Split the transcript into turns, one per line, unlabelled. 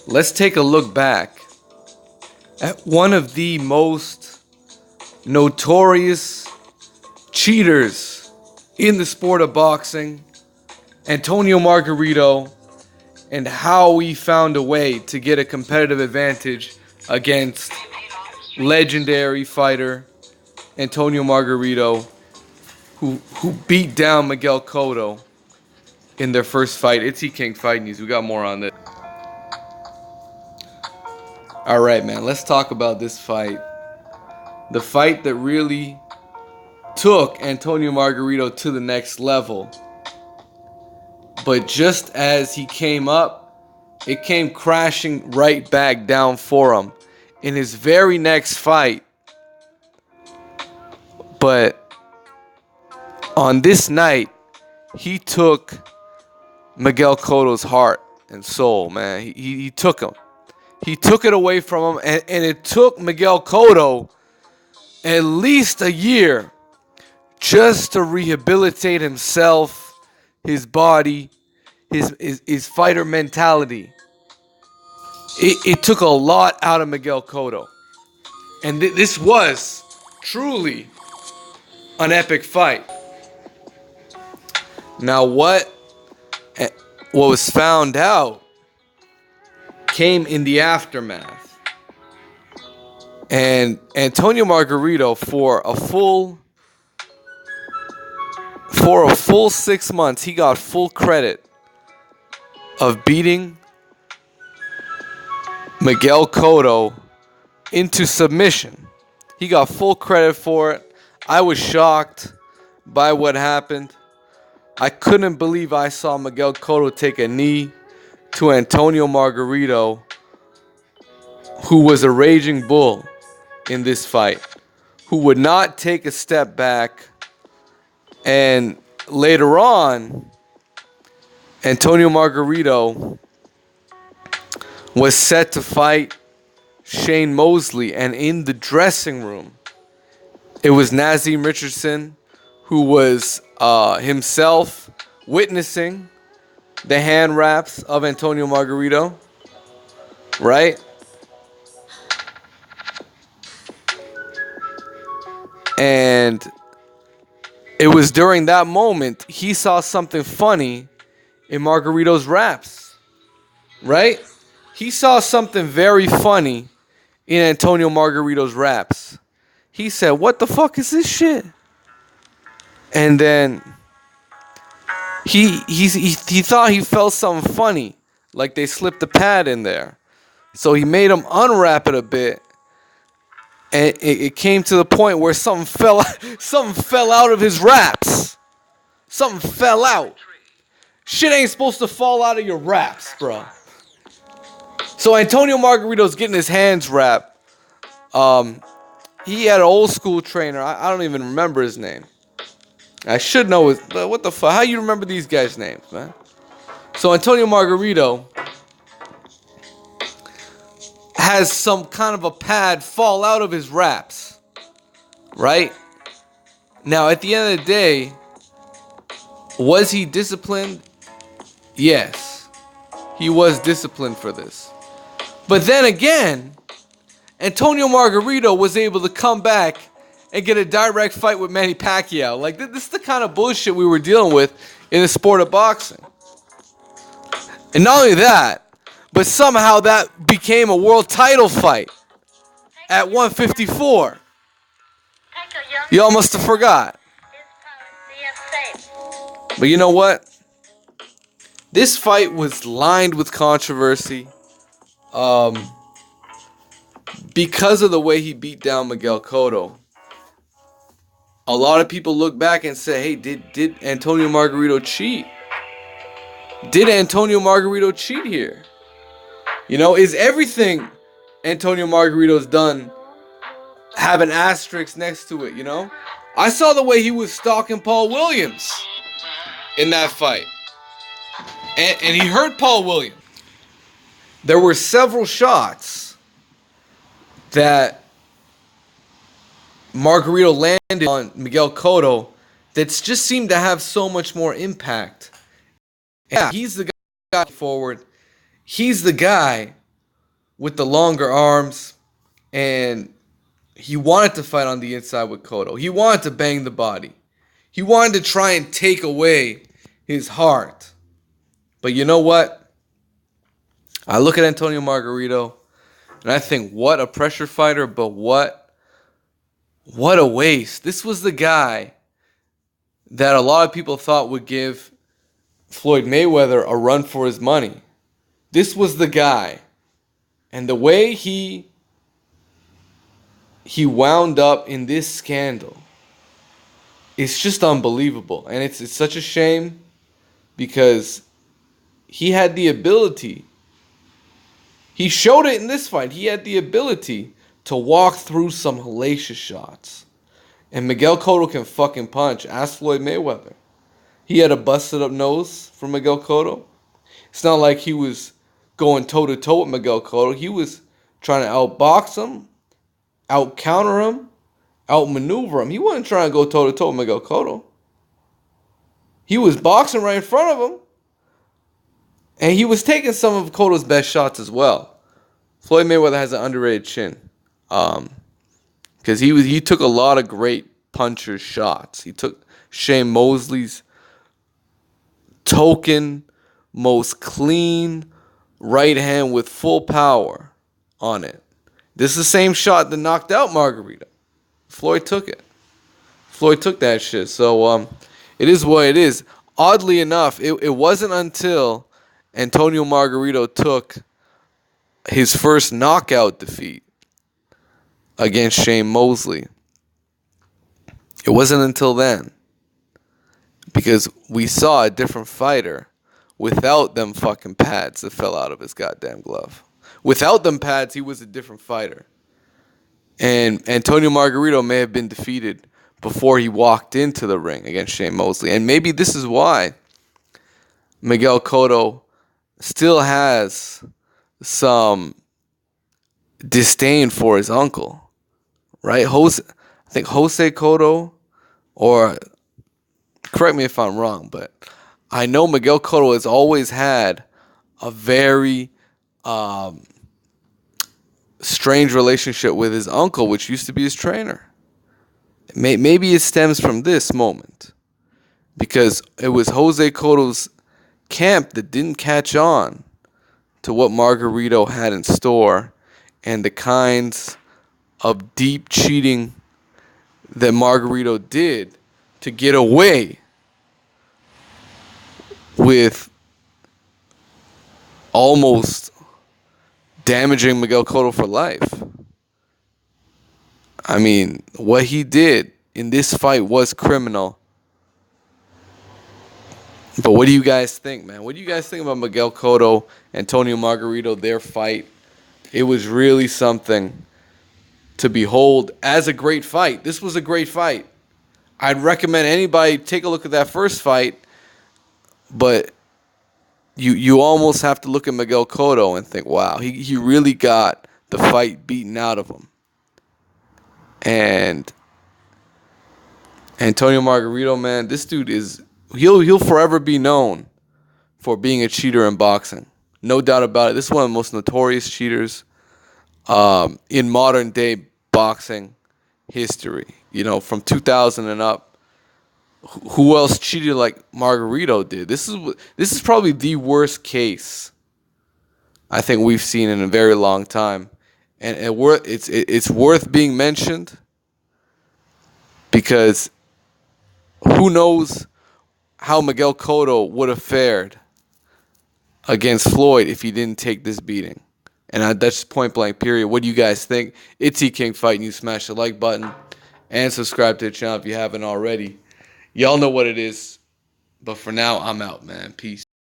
let's take a look back at one of the most notorious cheaters in the sport of boxing, Antonio Margarito, and how he found a way to get a competitive advantage against legendary fighter Antonio Margarito, who beat down Miguel Cotto in their first fight. It's King Fight News. We got more on this. All right, man. Let's talk about this fight. The fight that really took Antonio Margarito to the next level. But just as he came up, it came crashing right back down for him in his very next fight. But on this night, he took Miguel Cotto's heart and soul, man. He took him. He took it away from him, and it took Miguel Cotto at least a year just to rehabilitate himself, his body, his fighter mentality. It took a lot out of Miguel Cotto. And this was truly an epic fight. Now what was found out came in the aftermath. And Antonio Margarito, for a full 6 months, he got full credit of beating Miguel Cotto into submission. He got full credit for it. I was shocked by what happened. I couldn't believe I saw Miguel Cotto take a knee to Antonio Margarito, who was a raging bull in this fight, who would not take a step back. And later on, Antonio Margarito was set to fight Shane Mosley, and in the dressing room, it was Nazim Richardson who was himself witnessing the hand wraps of Antonio Margarito, right? And it was during that moment he saw something funny in Margarito's wraps, right? He saw something very funny in Antonio Margarito's wraps. He said, "What the fuck is this shit?" And then he thought he felt something funny, like they slipped a pad in there. So he made him unwrap it a bit, and it came to the point where something fell out of his wraps. Something fell out. Shit ain't supposed to fall out of your wraps, bro. So Antonio Margarito's getting his hands wrapped. He had an old school trainer. I don't even remember his name. I should know his, but what the fuck? How you remember these guys' names, man? So Antonio Margarito has some kind of a pad fall out of his wraps, right? Now, at the end of the day, was he disciplined? Yes, he was disciplined for this. But then again, Antonio Margarito was able to come back and get a direct fight with Manny Pacquiao. Like, this is the kind of bullshit we were dealing with in the sport of boxing. And not only that, but somehow that became a world title fight at 154. Y'all must have forgot. But you know what? This fight was lined with controversy. Because of the way he beat down Miguel Cotto. A lot of people look back and say, hey, did Antonio Margarito cheat? Did Antonio Margarito cheat here? You know, is everything Antonio Margarito's done have an asterisk next to it, you know? I saw the way he was stalking Paul Williams in that fight. And he hurt Paul Williams. There were several shots that Margarito landed on Miguel Cotto that just seemed to have so much more impact. Yeah, he's the guy forward. He's the guy with the longer arms, and he wanted to fight on the inside with Cotto. He wanted to bang the body. He wanted to try and take away his heart. But you know what? I look at Antonio Margarito and I think, what a pressure fighter, but what a waste. This was the guy that a lot of people thought would give Floyd Mayweather a run for his money. This was the guy. And the way he wound up in this scandal, it's just unbelievable. And it's such a shame because he had the ability. He showed it in this fight. He had the ability to walk through some hellacious shots. And Miguel Cotto can fucking punch. Ask Floyd Mayweather. He had a busted up nose from Miguel Cotto. It's not like he was going toe-to-toe with Miguel Cotto. He was trying to outbox him, out-counter him, outmaneuver him. He wasn't trying to go toe-to-toe with Miguel Cotto. He was boxing right in front of him. And he was taking some of Cotto's best shots as well. Floyd Mayweather has an underrated chin. Because he took a lot of great puncher's shots. He took Shane Mosley's token, most clean right hand with full power on it. This is the same shot that knocked out Margarito. Floyd took it. Floyd took that shit. So it is what it is. Oddly enough, it wasn't until Antonio Margarito took his first knockout defeat against Shane Mosley. It wasn't until then. Because we saw a different fighter without them fucking pads that fell out of his goddamn glove. Without them pads, he was a different fighter. And Antonio Margarito may have been defeated before he walked into the ring against Shane Mosley. And maybe this is why Miguel Cotto still has some disdain for his uncle. Right? I think Jose Cotto, or correct me if I'm wrong, but I know Miguel Cotto has always had a very strange relationship with his uncle, which used to be his trainer. Maybe it stems from this moment, because it was Jose Cotto's camp that didn't catch on to what Margarito had in store and the kinds of deep cheating that Margarito did to get away with almost damaging Miguel Cotto for life. I mean, what he did in this fight was criminal. But what do you guys think, man? What do you guys think about Miguel Cotto, Antonio Margarito, their fight? It was really something to behold as a great fight. This was a great fight. I'd recommend anybody take a look at that first fight, but you almost have to look at Miguel Cotto and think, wow, he really got the fight beaten out of him. And Antonio Margarito, man, this dude he'll forever be known for being a cheater in boxing. No doubt about it. This is one of the most notorious cheaters in modern day boxing history. You know, from 2000 and up. Who else cheated like Margarito did? This is probably the worst case I think we've seen in a very long time, and it's worth being mentioned because who knows how Miguel Cotto would have fared against Floyd if he didn't take this beating. And that's just point blank period. What do you guys think? It's E King Fighting. You smash the like button and subscribe to the channel if you haven't already. Y'all know what it is. But for now, I'm out, man. Peace.